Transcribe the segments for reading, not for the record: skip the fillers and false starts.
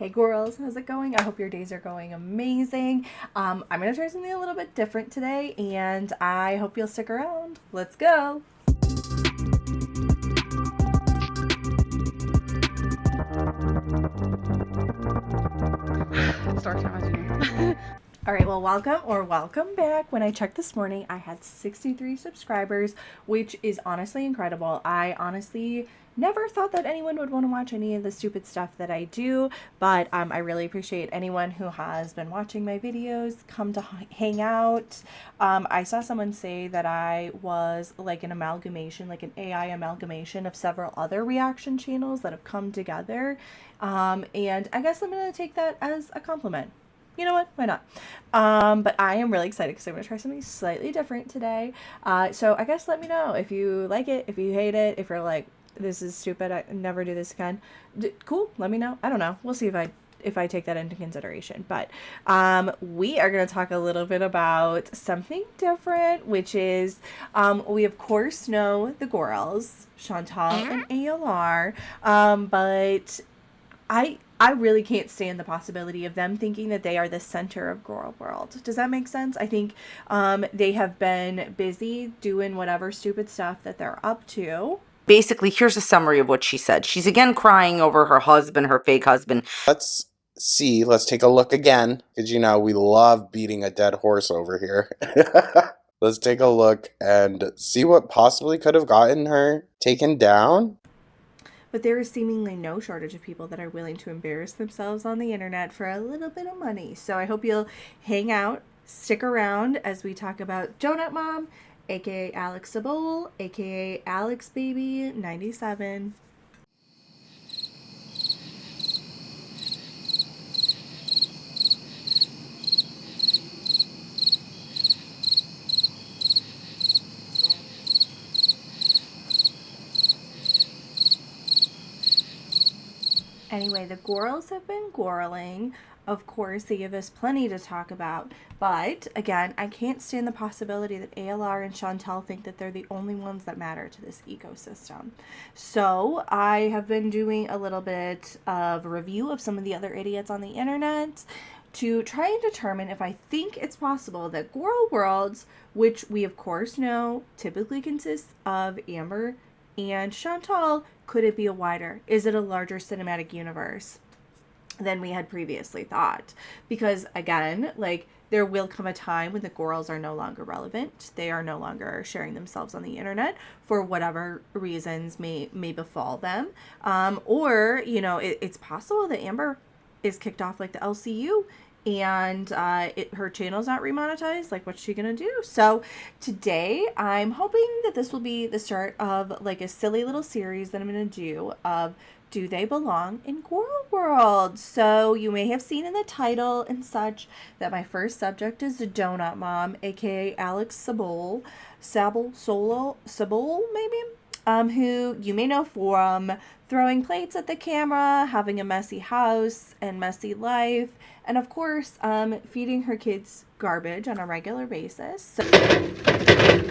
Hey girls, how's it going? I hope your days are going amazing. I'm gonna try something a little bit different today, and I hope you'll stick around. Let's go. Start imagining. All right, well, welcome back. When I checked this morning, I had 63 subscribers, which is honestly incredible. I honestly never thought that anyone would want to watch any of the stupid stuff that I do, but I really appreciate anyone who has been watching my videos, come to hang out. I saw someone say that I was like an amalgamation, like an AI amalgamation of several other reaction channels that have come together, and I guess I'm going to take that as a compliment. You know what? Why not? But I am really excited because I'm going to try something slightly different today. So I guess let me know if you like it, if you hate it, if you're like, this is stupid, I never do this again. Cool, let me know. I don't know. We'll see if I take that into consideration. But we are going to talk a little bit about something different, which is we of course know the Gorls, Chantal and ALR, but I really can't stand the possibility of them thinking that they are the center of Gorl World. Does that make sense? I think they have been busy doing whatever stupid stuff that they're up to. Basically, here's a summary of what she said. She's again crying over her husband, her fake husband. Let's take a look again, because we love beating a dead horse over here. Let's take a look and see what possibly could have gotten her taken down. But there is seemingly no shortage of people that are willing to embarrass themselves on the internet for a little bit of money. So I hope you'll hang out, stick around as we talk about Donut Mom, a.k.a. Alex SABOL, a.k.a. Alex Baby 97. Anyway, the Gorls have been gorling. Of course, they give us plenty to talk about. But again, I can't stand the possibility that ALR and Chantal think that they're the only ones that matter to this ecosystem. So I have been doing a little bit of review of some of the other idiots on the internet to try and determine if I think it's possible that Gorl Worlds, which we of course know typically consists of Amber and Chantal, could it be a wider? Is it a larger cinematic universe than we had previously thought? Because again, like, there will come a time when the Gorls are no longer relevant. They are no longer sharing themselves on the internet for whatever reasons may befall them. Or, it's possible that Amber is kicked off like the LCU and her channel's not remonetized. Like, what's she gonna do? So today I'm hoping that this will be the start of like a silly little series that I'm gonna do of do they belong in Gorl World? So you may have seen in the title and such that my first subject is Donut Mom, aka Alex SABOL, SABOL maybe, who you may know from throwing plates at the camera, having a messy house and messy life, and of course, feeding her kids garbage on a regular basis.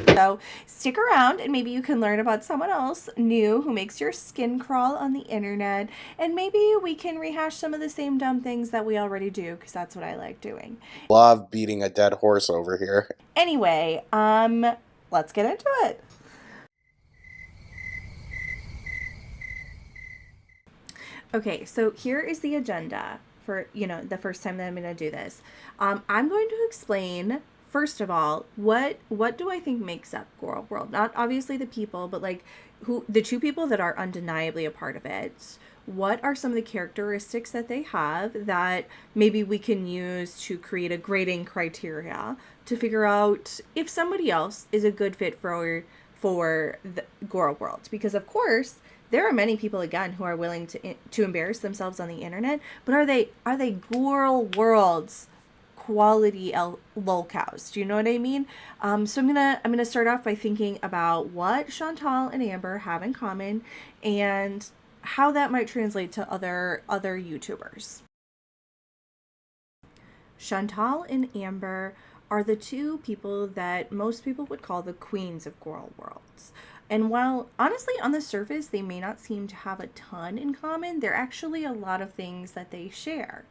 So stick around and maybe you can learn about someone else new who makes your skin crawl on the internet, and maybe we can rehash some of the same dumb things that we already do, because that's what I like doing. Love beating a dead horse over here. Anyway, let's get into it. Okay, so here is the agenda for, the first time that I'm going to do this. I'm going to explain, first of all, what do I think makes up Gorl World? Not obviously the people, but like the two people that are undeniably a part of it. What are some of the characteristics that they have that maybe we can use to create a grading criteria to figure out if somebody else is a good fit for the Gorl World? Because of course, there are many people again who are willing to embarrass themselves on the internet, but are they Gorl Worlds quality lolcows? Do you know what I mean? So I'm gonna start off by thinking about what Chantal and Amber have in common and how that might translate to other YouTubers. Chantal and Amber are the two people that most people would call the queens of Gorl Worlds. And while honestly on the surface they may not seem to have a ton in common, there are actually a lot of things that they share.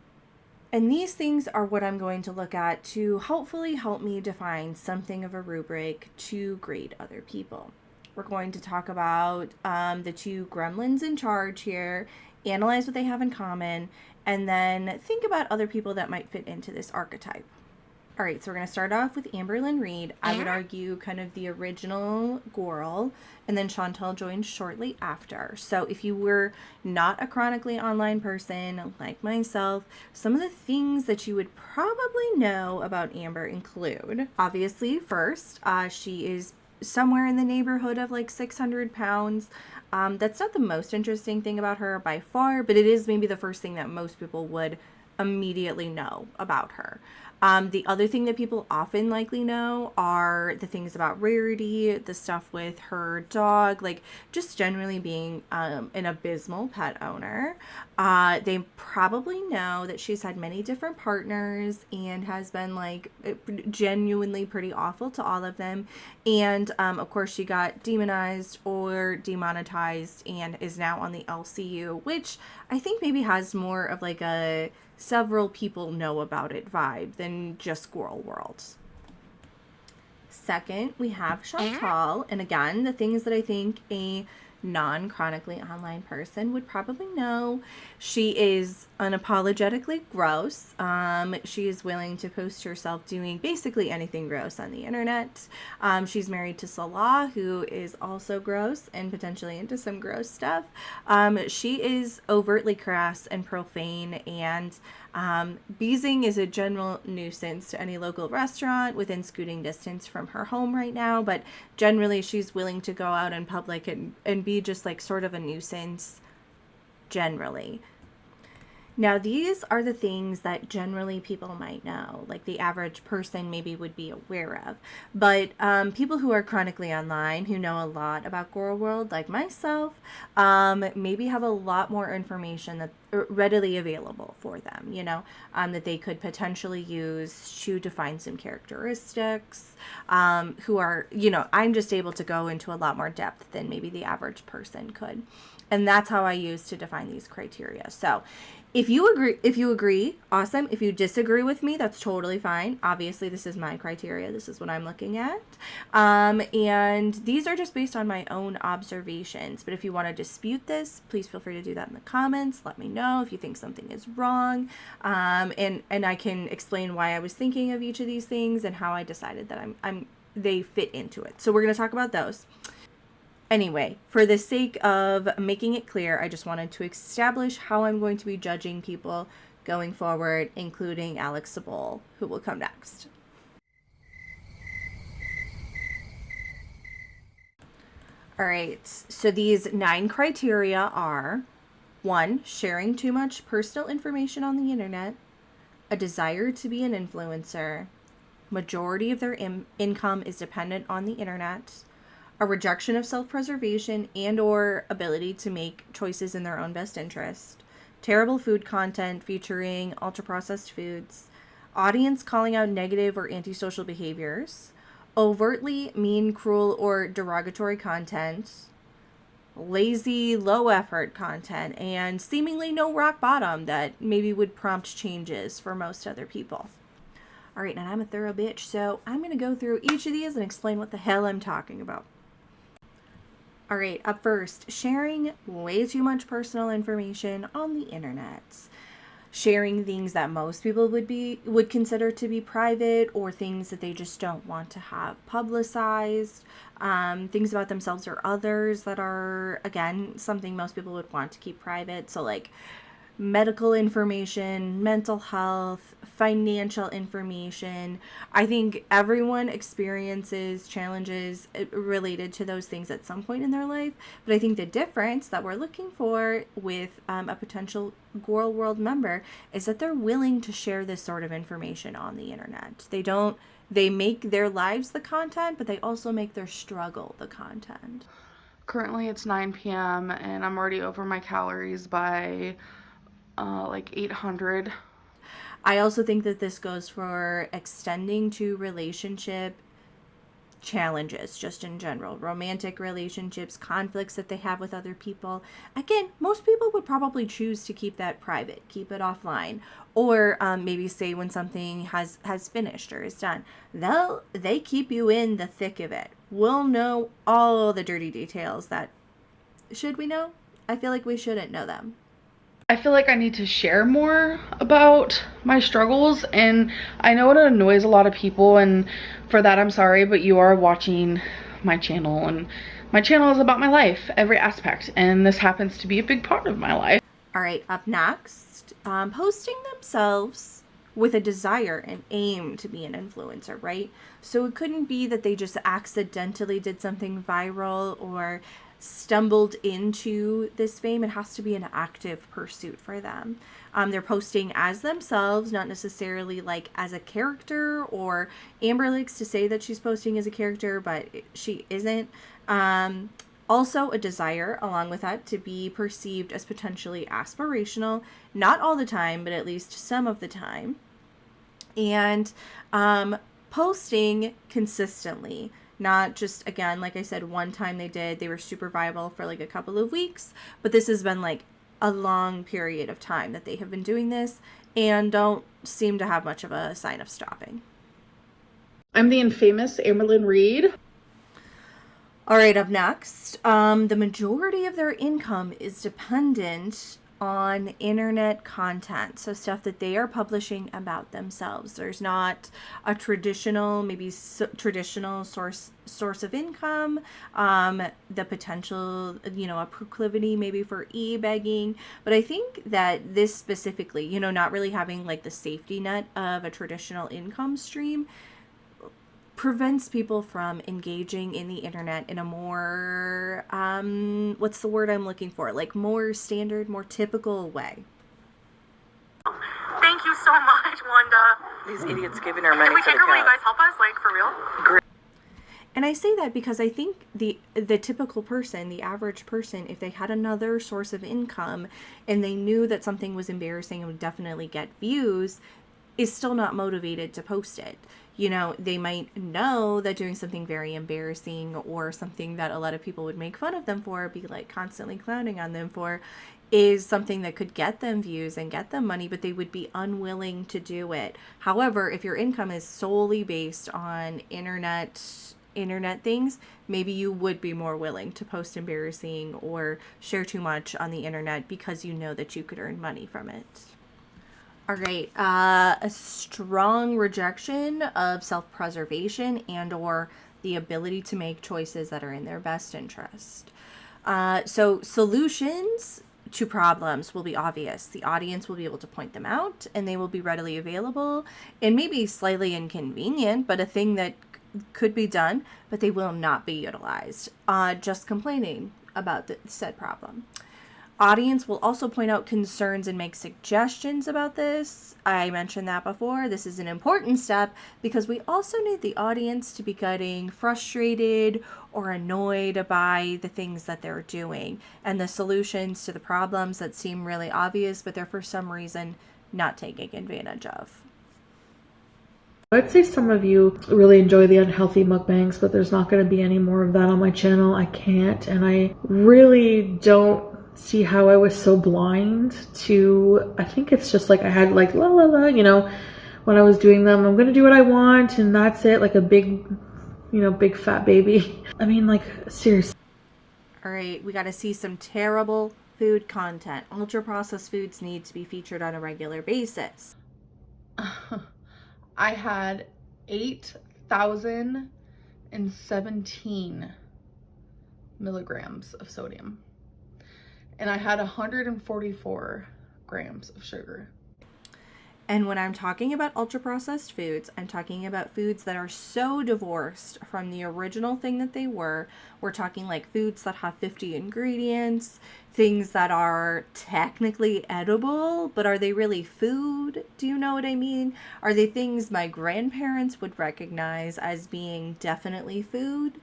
And these things are what I'm going to look at to hopefully help me define something of a rubric to grade other people. We're going to talk about the two gremlins in charge here, analyze what they have in common, and then think about other people that might fit into this archetype. All right, so we're going to start off with Amberlynn Reed. I would argue kind of the original Gorl, and then Chantal joined shortly after. So if you were not a chronically online person like myself, some of the things that you would probably know about Amber include, obviously, first, she is somewhere in the neighborhood of like 600 pounds. That's not the most interesting thing about her by far, but it is maybe the first thing that most people would immediately know about her. The other thing that people often likely know are the things about Rarity, the stuff with her dog, like just generally being an abysmal pet owner. They probably know that she's had many different partners and has been like genuinely pretty awful to all of them. And of course, she got demonized or demonetized and is now on the LCU, which I think maybe has more of like a several people know about it vibe than just Squirrel World. Second, we have Chantal, and again, the things that I think a non-chronically online person would probably know. She is unapologetically gross. She is willing to post herself doing basically anything gross on the internet. She's married to Salah, who is also gross and potentially into some gross stuff. She is overtly crass and profane, and Beezing is a general nuisance to any local restaurant within scooting distance from her home right now, but generally she's willing to go out in public and be just like sort of a nuisance generally. Now, these are the things that generally people might know, like the average person maybe would be aware of. But people who are chronically online, who know a lot about Gorl World, like myself, maybe have a lot more information that readily available for them, that they could potentially use to define some characteristics, who are, I'm just able to go into a lot more depth than maybe the average person could. And that's how I use to define these criteria. So if you agree, awesome. If you disagree with me, that's totally fine. Obviously, this is my criteria. This is what I'm looking at. And these are just based on my own observations. But if you want to dispute this, please feel free to do that in the comments. Let me know if you think something is wrong. And I can explain why I was thinking of each of these things and how I decided that they fit into it. So we're going to talk about those. Anyway, for the sake of making it clear, I just wanted to establish how I'm going to be judging people going forward, including Alex SABOL, who will come next. All right, so these 9 criteria are 1, sharing too much personal information on the internet, a desire to be an influencer, majority of their income is dependent on the internet, a rejection of self-preservation and or ability to make choices in their own best interest, terrible food content featuring ultra-processed foods, audience calling out negative or antisocial behaviors, overtly mean, cruel, or derogatory content, lazy, low-effort content, and seemingly no rock bottom that maybe would prompt changes for most other people. All right, and I'm a thorough bitch, so I'm going to go through each of these and explain what the hell I'm talking about. All right, up first, sharing way too much personal information on the internet. Sharing things that most people would consider to be private, or things that they just don't want to have publicized. Things about themselves or others that are, again, something most people would want to keep private. So like medical information, mental health, financial information. I think everyone experiences challenges related to those things at some point in their life. But I think the difference that we're looking for with a potential Gorl World member is that they're willing to share this sort of information on the internet. They make their lives the content, but they also make their struggle the content. Currently it's 9 p.m. and I'm already over my calories by like 800. I also think that this goes for extending to relationship challenges just in general, romantic relationships, conflicts that they have with other people. Again, most people would probably choose to keep that private, keep it offline, or maybe say when something has finished or is done. They keep you in the thick of it. We'll know all the dirty details that, should we know? I feel like we shouldn't know them. I feel like I need to share more about my struggles, and I know it annoys a lot of people, and for that I'm sorry, but you are watching my channel, and my channel is about my life, every aspect, and this happens to be a big part of my life. All right, up next, posting themselves with a desire and aim to be an influencer, right? So it couldn't be that they just accidentally did something viral or stumbled into this fame. It has to be an active pursuit for them. They're posting as themselves, not necessarily like as a character, or Amber likes to say that she's posting as a character, but she isn't. Also a desire along with that to be perceived as potentially aspirational, not all the time, but at least some of the time. And posting consistently, not just, again, like I said, one time they were super viral for like a couple of weeks, but this has been like a long period of time that they have been doing this and don't seem to have much of a sign of stopping. I'm the infamous Amberlynn Reed. All right, up next, the majority of their income is dependent on internet content, so stuff that they are publishing about themselves. There's not a traditional, traditional source of income, the potential, a proclivity maybe for e-begging, but I think that this specifically, not really having like the safety net of a traditional income stream prevents people from engaging in the internet in a more, what's the word I'm looking for? Like more standard, more typical way. Thank you so much, Wanda. These idiots giving her money Can we for take the her? Will you cat. guys help us? Like, for real? And I say that because I think the typical person, the average person, if they had another source of income and they knew that something was embarrassing and would definitely get views, is still not motivated to post it. They might know that doing something very embarrassing or something that a lot of people would make fun of them for, be like constantly clowning on them for, is something that could get them views and get them money, but they would be unwilling to do it. However, if your income is solely based on internet things, maybe you would be more willing to post embarrassing or share too much on the internet because you know that you could earn money from it. All right, a strong rejection of self-preservation and or the ability to make choices that are in their best interest. So solutions to problems will be obvious. The audience will be able to point them out and they will be readily available and maybe slightly inconvenient, but a thing that could be done, but they will not be utilized. Just complaining about the said problem. Audience will also point out concerns and make suggestions about this. I mentioned that before. This is an important step because we also need the audience to be getting frustrated or annoyed by the things that they're doing and the solutions to the problems that seem really obvious, but they're for some reason not taking advantage of. I'd say some of you really enjoy the unhealthy mukbangs, but there's not going to be any more of that on my channel. I can't, and I really don't see how I was so blind to, I think it's just like I had like la la la, when I was doing them, I'm gonna do what I want and that's it, like a big, big fat baby. I mean, like, seriously. All right, we got to see some terrible food content. Ultra processed foods need to be featured on a regular basis. I had 8,017 milligrams of sodium. And I had 144 grams of sugar. And when I'm talking about ultra-processed foods, I'm talking about foods that are so divorced from the original thing that they were. We're talking like foods that have 50 ingredients, things that are technically edible, but are they really food? Do you know what I mean? Are they things my grandparents would recognize as being definitely food?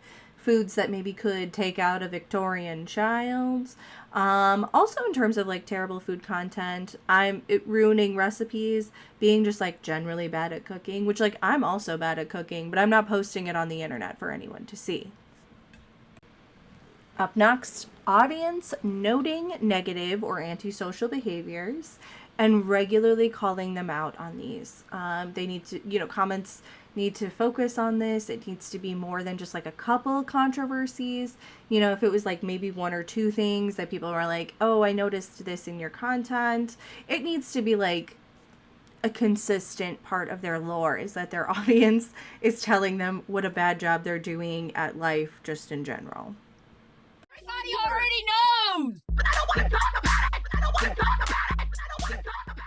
foods that maybe could take out a Victorian child. Also in terms of like terrible food content, ruining recipes, being just like generally bad at cooking, which like I'm also bad at cooking, but I'm not posting it on the internet for anyone to see. Up next, audience noting negative or antisocial behaviors and regularly calling them out on these. They need to, comments need to focus on this. It needs to be more than just like a couple controversies. If it was like maybe one or two things that people were like, oh, I noticed this in your content, it needs to be like a consistent part of their lore is that their audience is telling them what a bad job they're doing at life just in general. Everybody already knows! But I don't want to talk about it! I don't want to talk about it! I don't want to talk about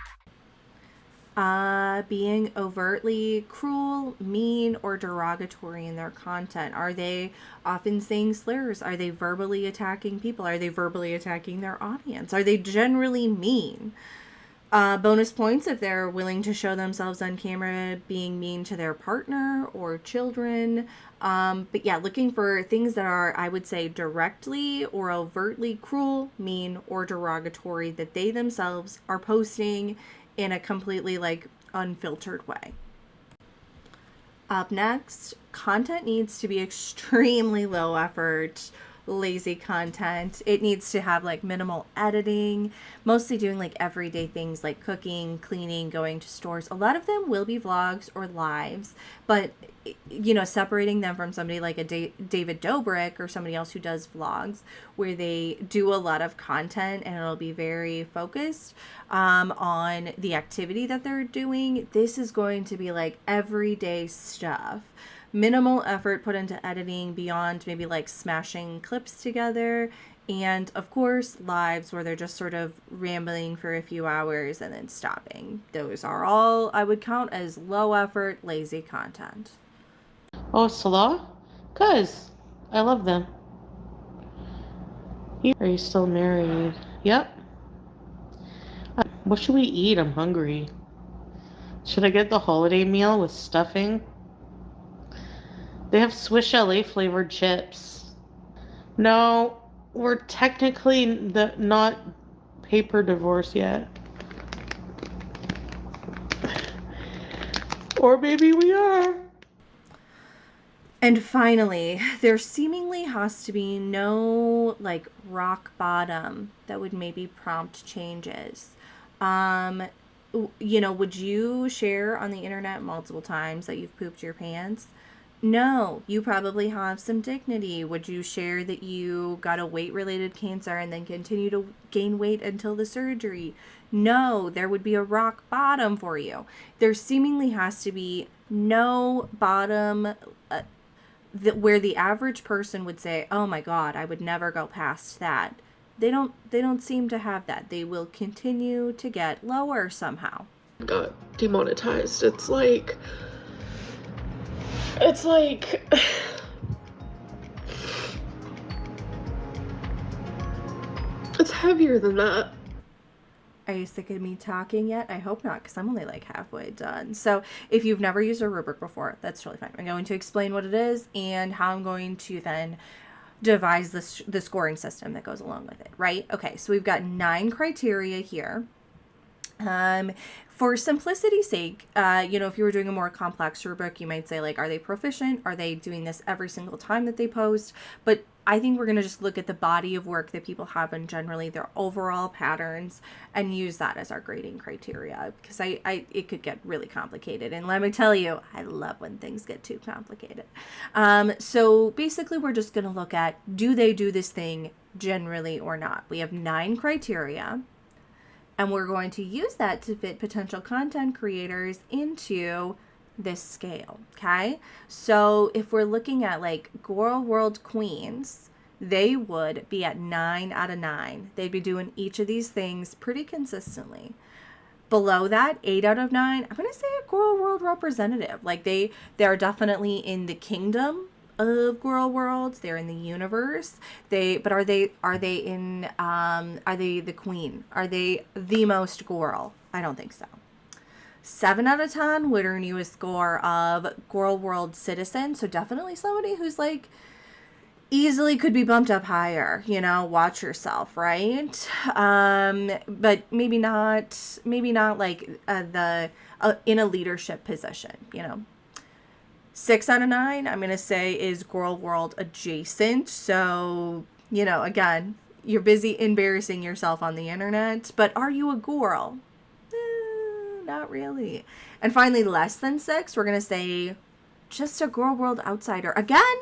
it! Being overtly cruel, mean, or derogatory in their content. Are they often saying slurs? Are they verbally attacking people? Are they verbally attacking their audience? Are they generally mean? Bonus points if they're willing to show themselves on camera being mean to their partner or children. But yeah, looking for things that are, I would say, directly or overtly cruel, mean, or derogatory that they themselves are posting in a completely like unfiltered way. Up next, content needs to be extremely low effort, lazy content. It needs to have like minimal editing, mostly doing like everyday things like cooking, cleaning, going to stores. A lot of them will be vlogs or lives, but separating them from somebody like a David Dobrik or somebody else who does vlogs where they do a lot of content and it'll be very focused on the activity that they're doing. This is going to be like everyday stuff. Minimal effort put into editing beyond maybe like smashing clips together. And of course, lives where they're just sort of rambling for a few hours and then stopping. Those are all I would count as low effort, lazy content. Oh, Salah? Cuz I love them. Are you still married? Yep. What should we eat? I'm hungry. Should I get the holiday meal with stuffing? They have Swiss chalet flavored chips. No, we're technically not paper divorce yet. Or maybe we are. And finally, there seemingly has to be no like rock bottom that would maybe prompt changes. Would you share on the internet multiple times that you've pooped your pants? No, you probably have some dignity. Would you share that you got a weight-related cancer and then continue to gain weight until the surgery? No, there would be a rock bottom for you. There seemingly has to be no bottom where the average person would say, "Oh my God, I would never go past that." They don't seem to have that. They will continue to get lower somehow. Got demonetized. It's like it's heavier than that. Are you sick of me talking yet? I hope not, because I'm only like halfway done. So if you've never used a rubric before, that's totally fine. I'm going to explain what it is and how I'm going to then devise the scoring system that goes along with it, right? Okay, so we've got 9 criteria here. For simplicity's sake, if you were doing a more complex rubric, you might say like, are they proficient? Are they doing this every single time that they post? But I think we're going to just look at the body of work that people have and generally their overall patterns and use that as our grading criteria, because it could get really complicated. And let me tell you, I love when things get too complicated. So basically we're just going to look at, do they do this thing generally or not? We have 9 criteria. And we're going to use that to fit potential content creators into this scale, okay? So if we're looking at like Gorl World Queens, they would be at 9 out of 9. They'd be doing each of these things pretty consistently. Below that, 8 out of 9, I'm going to say a Gorl World representative. Like they're definitely in the kingdom of Gorl World. They're in the universe. But are they the queen? Are they the most Gorl? I don't think so. 7 out of 10 would earn you a score of Gorl World citizen. So definitely somebody who's like easily could be bumped up higher, you know, watch yourself, right? But maybe not like in a leadership position, you know. 6 out of 9, I'm going to say, is Gorl World adjacent. So, you know, again, you're busy embarrassing yourself on the internet, but are you a Gorl? Not really. And finally, less than 6, we're going to say just a Gorl World outsider. Again,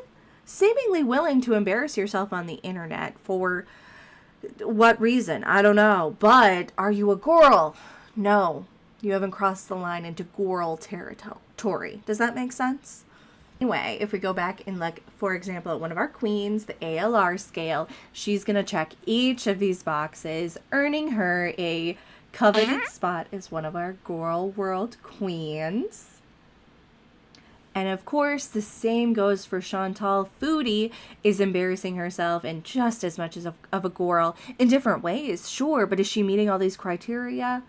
seemingly willing to embarrass yourself on the internet for what reason? I don't know. But are you a Gorl? No. You haven't crossed the line into Gorl territory. Does that make sense? Anyway, if we go back and look, for example, at one of our queens, the ALR scale, she's going to check each of these boxes, earning her a coveted spot as one of our Gorl World queens. And of course, the same goes for Chantal. Foodie is embarrassing herself and just as much as of a Gorl in different ways, sure, but is she meeting all these criteria?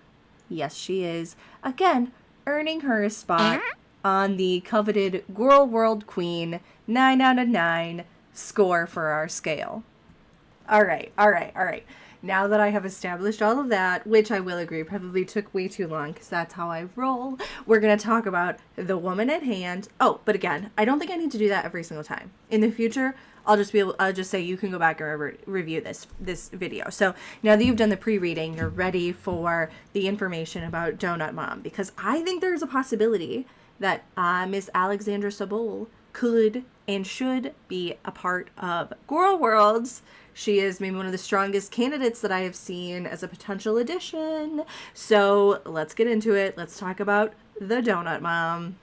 Yes, she is. Again, earning her a spot on the coveted Gorl World Queen 9 out of 9 score for our scale. All right. Now that I have established all of that, which I will agree probably took way too long because that's how I roll, we're going to talk about the woman at hand. Oh, but again, I don't think I need to do that every single time. In the future, I'll just say you can go back and review this video. So now that you've done the pre-reading, you're ready for the information about Donut Mom, because I think there's a possibility that Miss Alexandra SABOL could and should be a part of Gorl Worlds. She is maybe one of the strongest candidates that I have seen as a potential addition. So let's get into it. Let's talk about the Donut Mom.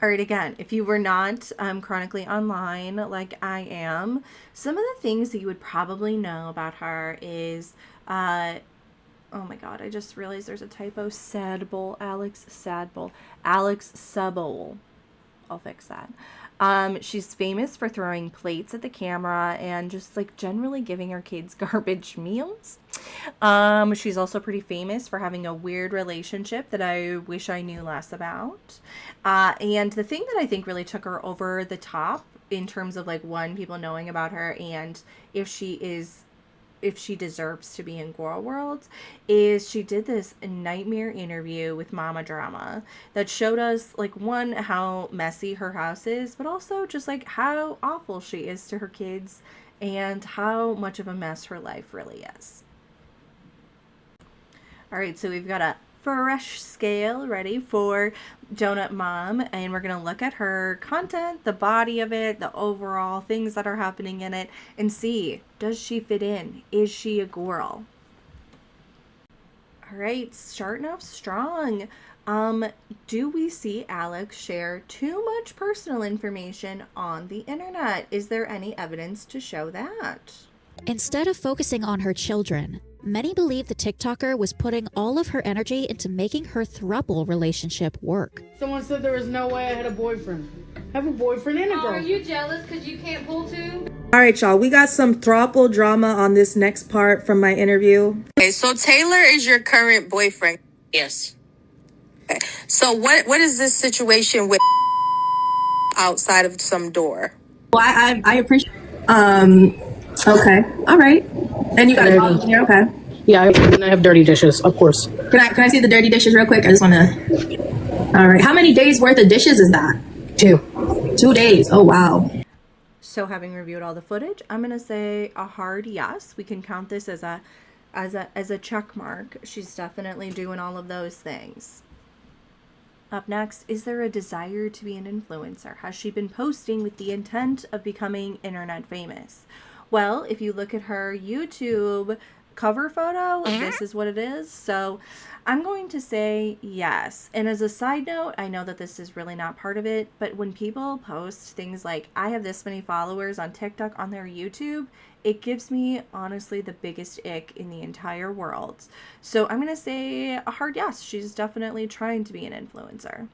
All right, again, if you were not chronically online like I am, some of the things that you would probably know about her is, oh my God, I just realized there's a typo. SABOL, Alex SABOL. I'll fix that. She's famous for throwing plates at the camera and just like generally giving her kids garbage meals. She's also pretty famous for having a weird relationship that I wish I knew less about. And the thing that I think really took her over the top in terms of like people knowing about her and if she deserves to be in Gorl World, is she did this nightmare interview with Mama Drama that showed us like one, how messy her house is, but also just like how awful she is to her kids and how much of a mess her life really is. All right, so we've got a fresh scale ready for Donut Mom, and we're going to look at her content, the body of it, the overall things that are happening in it, and see, does she fit in? Is she a Gorl? All right, starting off strong. Do we see Alex share too much personal information on the internet? Is there any evidence to show that? Instead of focusing on her children, many believe the TikToker was putting all of her energy into making her throuple relationship work. Someone said there was no way I had a boyfriend. I have a boyfriend and a girlfriend. Are you jealous because you can't pull two? All right, y'all, we got some throuple drama on this next part from my interview. Okay, so Taylor is your current boyfriend? Yes. Okay. So what is this situation with outside of some door? Well, I appreciate. Okay. All right. And you got a dog in here? Okay. Yeah, I have dirty dishes, of course. Can I see the dirty dishes real quick? I just want to. All right. How many days worth of dishes is that? 2. 2 days. Oh, wow. So having reviewed all the footage, I'm going to say a hard yes. We can count this as a check mark. She's definitely doing all of those things. Up next, is there a desire to be an influencer? Has she been posting with the intent of becoming internet famous? Well, if you look at her YouTube cover photo, this is what it is. So I'm going to say yes. And as a side note, I know that this is really not part of it, but when people post things like, I have this many followers on TikTok on their YouTube, it gives me honestly the biggest ick in the entire world. So I'm going to say a hard yes. She's definitely trying to be an influencer.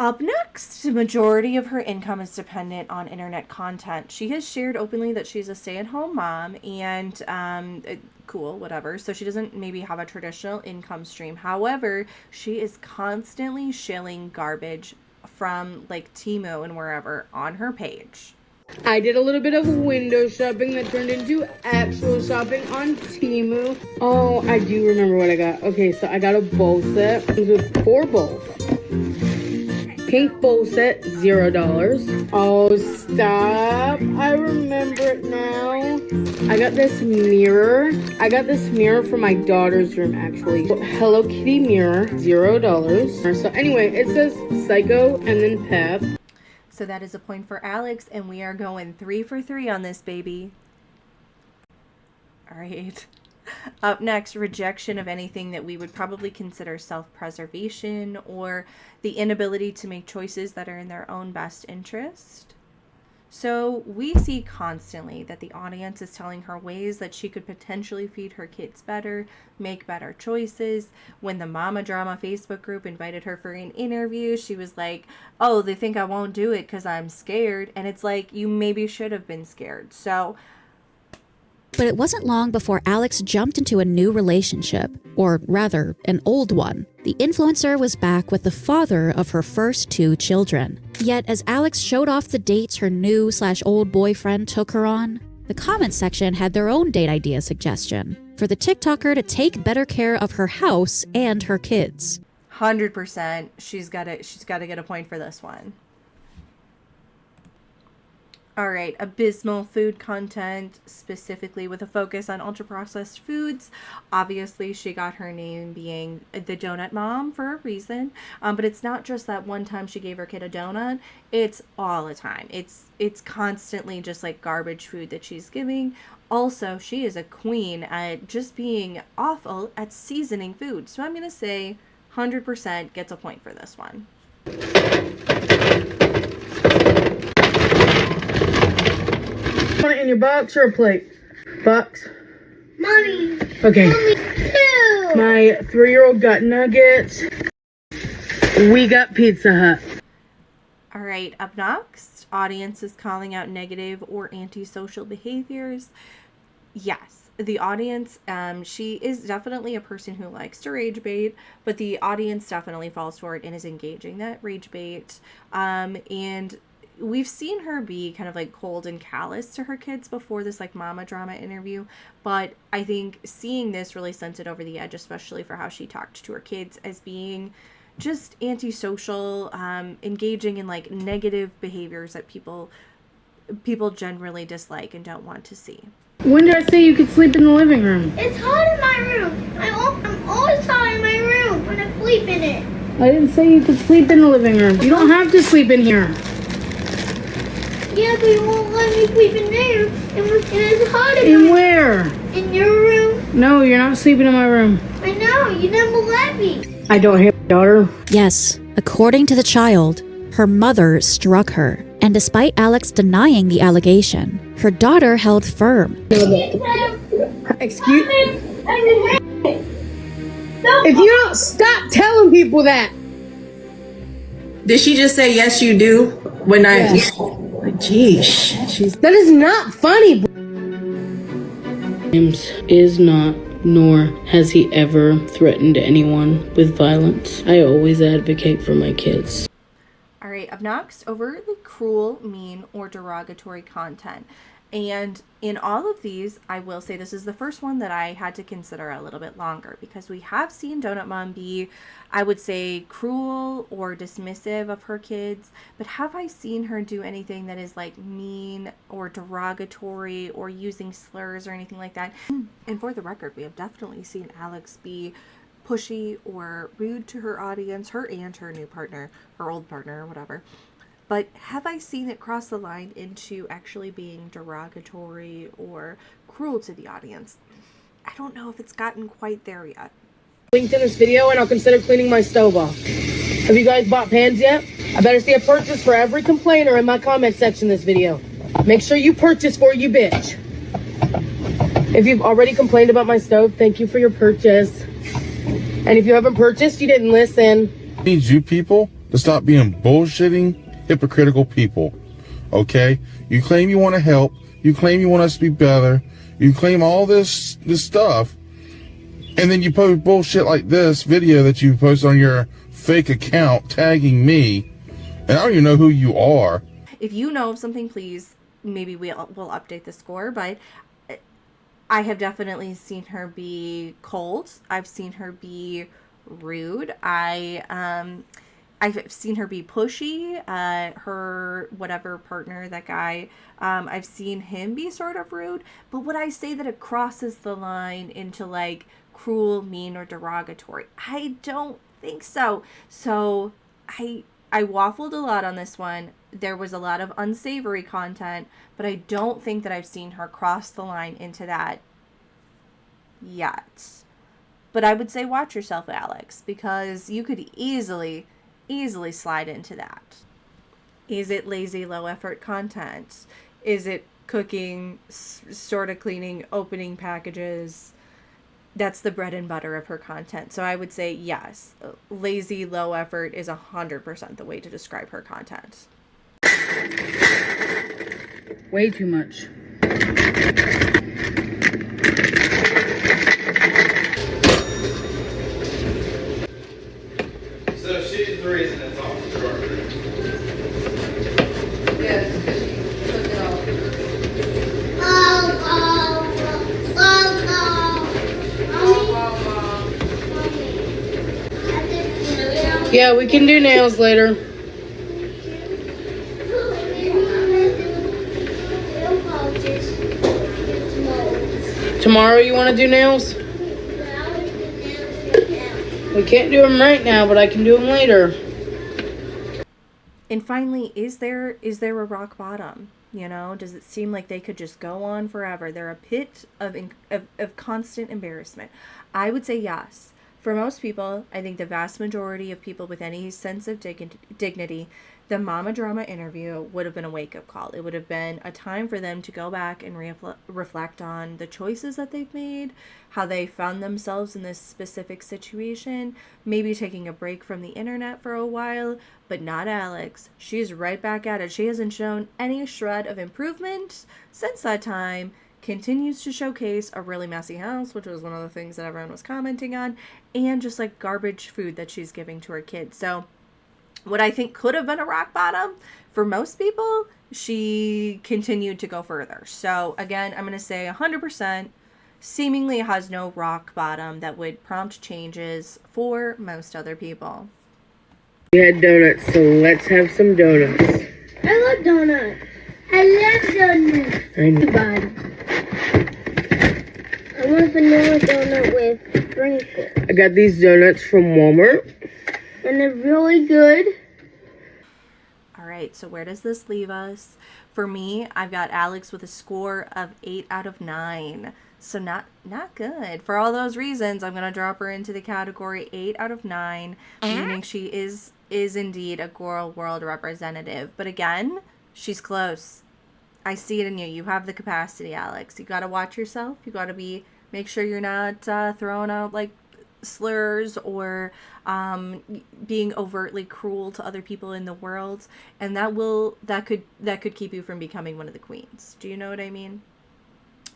Up next, the majority of her income is dependent on internet content. She has shared openly that she's a stay-at-home mom and cool, whatever. So she doesn't maybe have a traditional income stream. However, she is constantly shilling garbage from like Temu and wherever on her page. I did a little bit of window shopping that turned into actual shopping on Temu. Oh, I do remember what I got. Okay, so I got a bowl set with 4 bowls. Pink bowl set, $0. Oh, stop. I remember it now. I got this mirror. I got this mirror for my daughter's room, actually. Hello Kitty mirror, $0. So anyway, it says Psycho and then Path. So that is a point for Alex, and we are going 3 for 3 on this, baby. All right. Up next, rejection of anything that we would probably consider self-preservation or the inability to make choices that are in their own best interest. So we see constantly that the audience is telling her ways that she could potentially feed her kids better, make better choices. When the Mama Drama Facebook group invited her for an interview, she was like, oh, they think I won't do it because I'm scared. And it's like, you maybe should have been scared. So But it wasn't long before Alex jumped into a new relationship, or rather, an old one. The influencer was back with the father of her first 2 children. Yet, as Alex showed off the dates her new/old boyfriend took her on, the comment section had their own date idea suggestion for the TikToker to take better care of her house and her kids. 100%, she's got to get a point for this one. All right, abysmal food content, specifically with a focus on ultra-processed foods. Obviously, she got her name being the donut mom for a reason, but it's not just that one time she gave her kid a donut. It's all the time. It's constantly just like garbage food that she's giving. Also, she is a queen at just being awful at seasoning food. So I'm going to say 100% gets a point for this one. Want it in your box or a plate? Box? Mommy. Okay. Mommy too. My 3-year-old got nuggets. We got Pizza Hut. All right, up next, audience is calling out negative or antisocial behaviors. Yes, the audience, she is definitely a person who likes to rage bait, but the audience definitely falls for it and is engaging that rage bait. And we've seen her be kind of like cold and callous to her kids before this like Mama Drama interview, but I think seeing this really sent it over the edge, especially for how she talked to her kids as being just antisocial, engaging in like negative behaviors that people generally dislike and don't want to see. When did I say you could sleep in the living room? It's hot in my room. I'm always hot in my room when I sleep in it. I didn't say you could sleep in the living room. You don't have to sleep in here. Yeah, but you won't let me sleep in there. And it's hot in where? In your room. No, you're not sleeping in my room. I know. You never let me. I don't hear my daughter. Yes, according to the child, her mother struck her. And despite Alex denying the allegation, her daughter held firm. Excuse me? If you don't stop telling people that. Did she just say yes you do? When I Geesh. That is not funny. James is not, nor has he ever threatened anyone with violence. I always advocate for my kids. All right, up next, overtly cruel, mean, or derogatory content. And in all of these, I will say this is the first one that I had to consider a little bit longer because we have seen Donut Mom be, I would say, cruel or dismissive of her kids. But have I seen her do anything that is like mean or derogatory or using slurs or anything like that? And for the record, we have definitely seen Alex be pushy or rude to her audience, her and her new partner, her old partner or whatever. But have I seen it cross the line into actually being derogatory or cruel to the audience? I don't know if it's gotten quite there yet. Linked in this video and I'll consider cleaning my stove off. Have you guys bought pans yet? I better see a purchase for every complainer in my comment section this video. Make sure you purchase for you, bitch. If you've already complained about my stove, thank you for your purchase. And if you haven't purchased, you didn't listen. Means you people to stop being bullshitting, hypocritical people. Okay? You claim you want to help. You claim you want us to be better. You claim all this stuff. And then you post bullshit like this video that you post on your fake account tagging me. And I don't even know who you are. If you know of something, please, maybe we'll update the score. But I have definitely seen her be cold. I've seen her be rude. I've seen her be pushy. Her whatever partner, that guy, I've seen him be sort of rude. But would I say that it crosses the line into like cruel, mean, or derogatory? I don't think so. So I waffled a lot on this one. There was a lot of unsavory content, but I don't think that I've seen her cross the line into that yet. But I would say watch yourself, Alex, because you could easily slide into that. Is it lazy, low effort content? Is it cooking, sort of cleaning, opening packages? That's the bread and butter of her content. So I would say yes, lazy, low effort is 100% the way to describe her content. Way too much. So she's the reason it's off the chart. Yes, because she took it off. Yeah, we can do nails later. Tomorrow you want to do nails? We can't do them right now, but I can do them later. And finally, is there a rock bottom? You know, does it seem like they could just go on forever? They're a pit of constant embarrassment. I would say yes. For most people, I think the vast majority of people with any sense of dignity, the Mama Drama interview would have been a wake-up call. It would have been a time for them to go back and reflect on the choices that they've made, how they found themselves in this specific situation, maybe taking a break from the internet for a while, but not Alex. She's right back at it. She hasn't shown any shred of improvement since that time, continues to showcase a really messy house, which was one of the things that everyone was commenting on, and just like garbage food that she's giving to her kids. So what I think could have been a rock bottom for most people, she continued to go further. So again, I'm going to say 100% seemingly has no rock bottom that would prompt changes for most other people. We had donuts, so let's have some donuts. I love donuts. I love donuts. I know. Bad. I want vanilla donut with sprinkles. I got these donuts from Walmart. And they're really good. All right, so where does this leave us? For me, I've got Alex with a score of 8 out of 9. So not good. For all those reasons, I'm going to drop her into the category 8 out of 9, meaning she is indeed a Gorl World representative. But again, she's close. I see it in you. You have the capacity, Alex. You got to watch yourself. You got to make sure you're not throwing out like slurs or being overtly cruel to other people in the world, and that could keep you from becoming one of the queens. Do you know what I mean?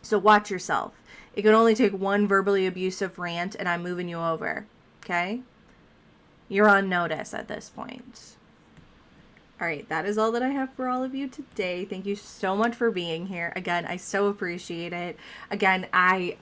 So watch yourself. It could only take one verbally abusive rant and I'm moving you over. Okay? You're on notice at this point. All right, that is all that I have for all of you today. Thank you so much for being here. Again, I so appreciate it. Again, I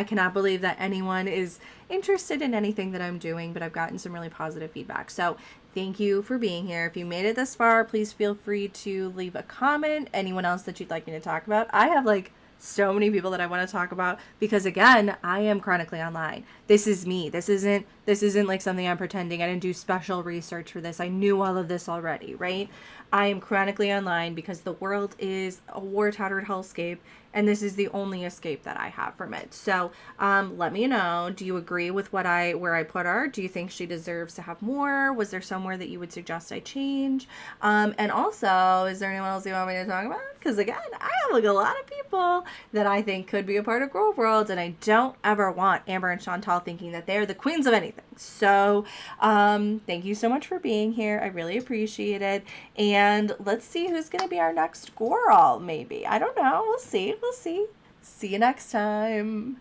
cannot believe that anyone is interested in anything that I'm doing, but I've gotten some really positive feedback. So thank you for being here. If you made it this far, please feel free to leave a comment. Anyone else that you'd like me to talk about? I have like so many people that I want to talk about because again, I am chronically online. This is me. This isn't like something I'm pretending. I didn't do special research for this. I knew all of this already, right? I am chronically online because the world is a war-tattered hellscape and this is the only escape that I have from it. So let me know, do you agree with where I put her? Do you think she deserves to have more? Was there somewhere that you would suggest I change? And also, is there anyone else you want me to talk about? Because again, I have like a lot of people people that I think could be a part of Girl World, and I don't ever want Amber and Chantal thinking that they're the queens of anything. So thank you so much for being here. I really appreciate it. And let's see who's going to be our next Gorl, maybe. I don't know. We'll see. We'll see. See you next time.